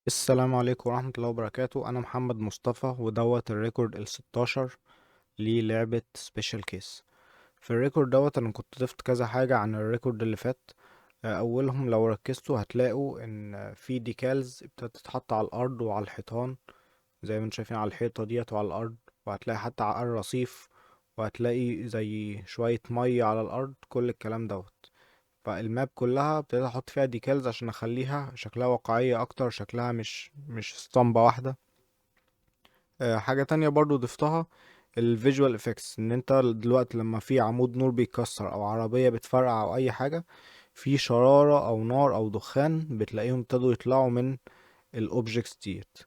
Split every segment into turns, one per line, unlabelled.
السلام عليكم ورحمة الله وبركاته. أنا محمد مصطفى ودوت الريكورد ال16 للعبة سبيشال كيس. في الريكورد دوت أنا كنت ضفت كذا حاجة عن الريكورد اللي فات. أولهم لو ركزتوا هتلاقوا إن في ديكالز ابتدت تتحط على الأرض وعلى الحيطان، زي ما انتم شايفين على الحيطة ديت وعلى الأرض، وهتلاقي حتى على الرصيف، وهتلاقي زي شوية مية على الأرض، كل الكلام دوت. فالماب كلها ابتديت احط فيها ديكالز عشان اخليها شكلها واقعية اكتر، شكلها مش اسطمبة واحدة. حاجة تانية برضو ضفتها الفيجوال افكتس، ان انت دلوقتي لما في عمود نور بيتكسر او عربية بتفرقع او اي حاجة، في شرارة او نار او دخان بتلاقيهم ابتدوا يطلعوا من الاوبجكتس ديت.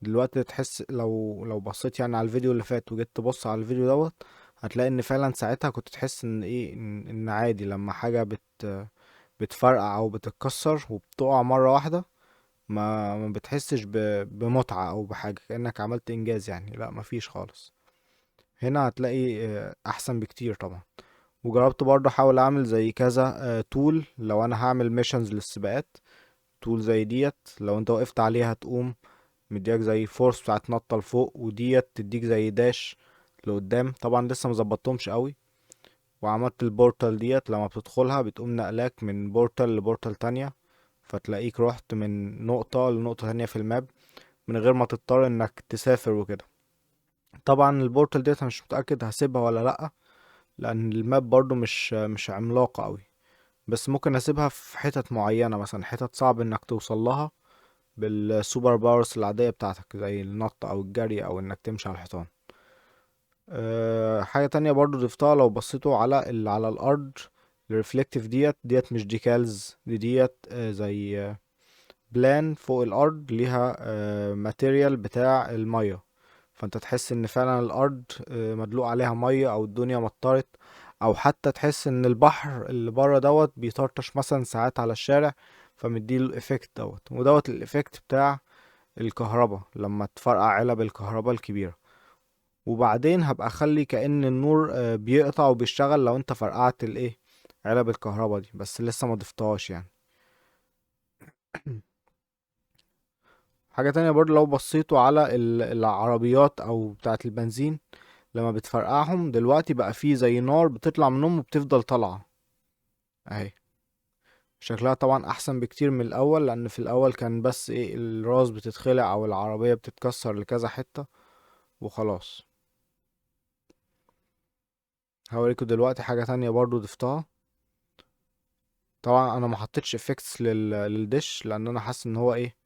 دلوقتي تحس لو بصيت يعني على الفيديو اللي فات وجيت تبص على الفيديو دوت، هتلاقي ان فعلا ساعتها كنت تحس ان ايه إن عادي لما حاجة بتفرقع او بتتكسر وبتقع مرة واحدة، ما بتحسش بمتعة او بحاجة كأنك عملت انجاز، يعني لا مفيش خالص. هنا هتلاقي احسن بكتير طبعا. وجربت برضه احاول اعمل زي كذا تول لو انا هعمل ميشنز للسباقات. تول زي ديت لو انت وقفت عليها تقوم مديك زي فورس بتاعت نطة لفوق، وديت تديك زي داش لقدام. طبعا لسه مظبطتهمش قوي. وعملت البورتال ديت لما بتدخلها بتقوم نقلك من بورتال لبورتال تانية، فتلاقيك رحت من نقطة لنقطة تانية في الماب من غير ما تضطر انك تسافر وكده. طبعا البورتال ديت أنا مش متأكد هسيبها ولا لأ، لأن الماب برضو مش عملاقة قوي. بس ممكن اسيبها في حتت معينة، مثلا حتت صعب انك توصل لها بالسوبر باورز العادية بتاعتك، زي النط او الجري او انك تمشي على الحيطان. حاجة تانية برضو ضفتها، لو بصيتوا على اللي على الأرض، الريفلكتيف ديت مش ديكالز، ديت زي بلان فوق الأرض ليها ماتيريال بتاع المية. فانت تحس ان فعلا الأرض مدلوق عليها مية أو الدنيا مطرت، أو حتى تحس ان البحر اللي بره دوت بيطرطش مثلا ساعات على الشارع، فمديله الإفكت دوت. ودوت الإفكت بتاع الكهرباء لما تفرقع علب الكهرباء الكبيرة. وبعدين هبقى اخلي كأن النور بيقطع وبيشتغل لو انت فرقعت الايه، علب الكهرباء دي، بس لسه ما ضفتهاش يعني. حاجة تانية برضه لو بصيتوا على العربيات او بتاعة البنزين، لما بتفرقعهم دلوقتي بقى فيه زي نار بتطلع منهم وبتفضل طالعة اهي. شكلها طبعا احسن بكتير من الاول، لان في الاول كان بس ايه الراس بتتخلع او العربية بتتكسر لكذا حتة وخلاص. هوريكم دلوقتي حاجة تانية برضه ضفتها. طبعا انا ما حطيتش افكتس للدش، لان انا حاسس ان هو ايه،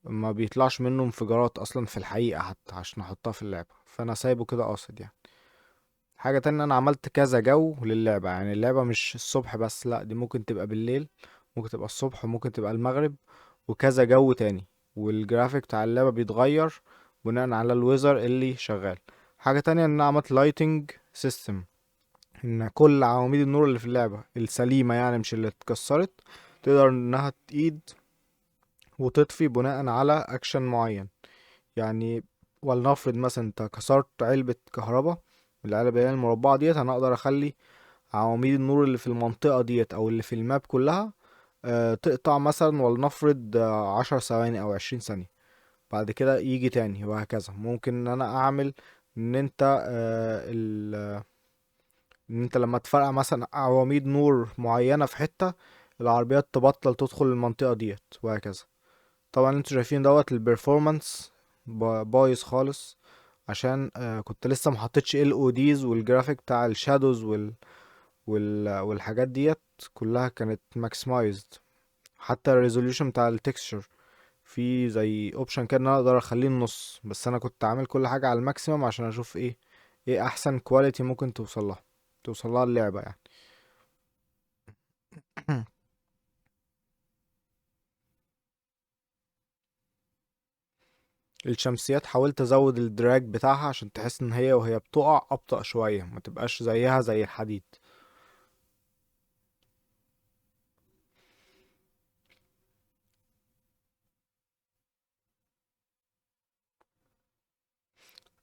ما بيطلعش منه انفجارات اصلا في الحقيقة حتى عشان احطها في اللعبة، فانا سايبه كده قاصد يعني. حاجة تانية، انا عملت كذا جو للعبة، يعني اللعبة مش الصبح بس، لا دي ممكن تبقى بالليل، ممكن تبقى الصبح، وممكن تبقى المغرب، وكذا جو تاني. والجرافيك بتاع اللعبة بيتغير بناء على الويزر اللي شغال. حاجة تانية ان انا عملت لايتنج سيستم، ان كل عواميد النور اللي في اللعبة السليمة، يعني مش اللي اتكسرت، تقدر انها تقيد وتطفي بناء على اكشن معين. يعني ولنفرض مثلا انت كسرت علبة كهرباء، العلبة اللي هي المربعة ديت، انا اقدر اخلي عواميد النور اللي في المنطقة ديت او اللي في الماب كلها تقطع مثلا ولنفرض 10 ثواني او 20 ثانية، بعد كده يجي تاني، وهكذا. ممكن ان انا اعمل ان انت ان انت لما تفرقع مثلا عواميد نور معينة في حتة، العربيات تبطل تدخل المنطقة ديت، وهكذا. طبعا انتوا شايفين دوت البرفورمانس بايظ خالص، عشان كنت لسه محطتش ال او ديز، والجرافيك بتاع الشادوز والحاجات ديت كلها كانت ماكسمايزد. حتى الريزوليوشن بتاع التكستشر في زي اوبشن كده ان انا اقدر اخليه النص، بس انا كنت عامل كل حاجة على الماكسيمم عشان اشوف ايه احسن كواليتي ممكن توصل لها اللعبة يعني. الشمسيات حاولت ازود الدراج بتاعها عشان تحس ان هي وهي بتقع ابطأ شوية، ما تبقاش زيها زي الحديد.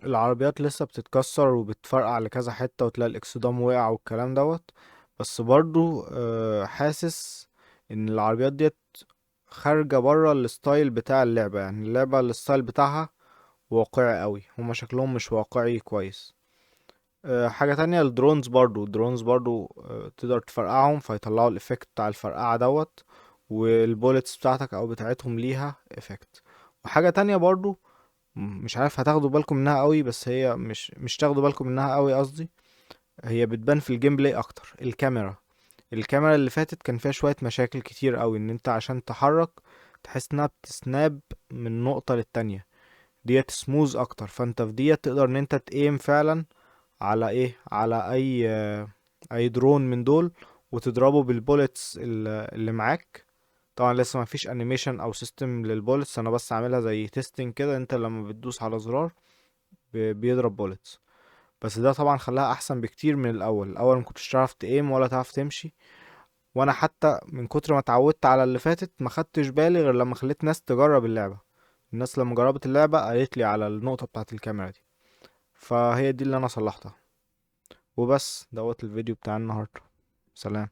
العربيات لسه بتتكسر وبتفرقع لكذا حتة، وتلاقي الاكسدام وقع والكلام دوت. بس برضو حاسس ان العربيات ديت خارجة برا الستايل بتاع اللعبة، يعني اللعبة الستايل بتاعها واقعي قوي، هما شكلهم مش واقعي كويس. حاجة تانية، الدرونز برضو تقدر تفرقعهم فيطلعوا الافكت بتاع الفرقعة دوت، والبوليتس بتاعتك او بتاعتهم ليها افكت. وحاجة تانية برضو، مش عارف هتاخدوا بالكم منها قوي، بس هي مش تاخدوا بالكم منها قوي قصدي، هي بتبان في الجيم بلاي اكتر. الكاميرا اللي فاتت كان فيها شوية مشاكل كتير قوي، ان انت عشان تحرك تحس انها بتسناب من نقطة للتانية، ديت سموز اكتر. فانت في ديت تقدر ان انت تقيم فعلا على ايه، على اي درون من دول، وتضربه بالبوليتس اللي معاك. طبعا لسه ما فيش انيميشن او سيستم للبوليتس، انا بس عاملها زي تيستنج كده، انت لما بتدوس على زرار بيضرب بوليتس. بس ده طبعا خلاها احسن بكتير من الاول ما كنتش تعرف تقيم ولا تعرف تمشي. وانا حتى من كتر ما اتعودت على اللي فاتت ما خدتش بالي غير لما خليت ناس تجرب اللعبة. الناس لما جربت اللعبة قالت لي على النقطة بتاعة الكاميرا دي، فهي دي اللي انا صلحتها. وبس دوت الفيديو بتاع النهاردة. سلام.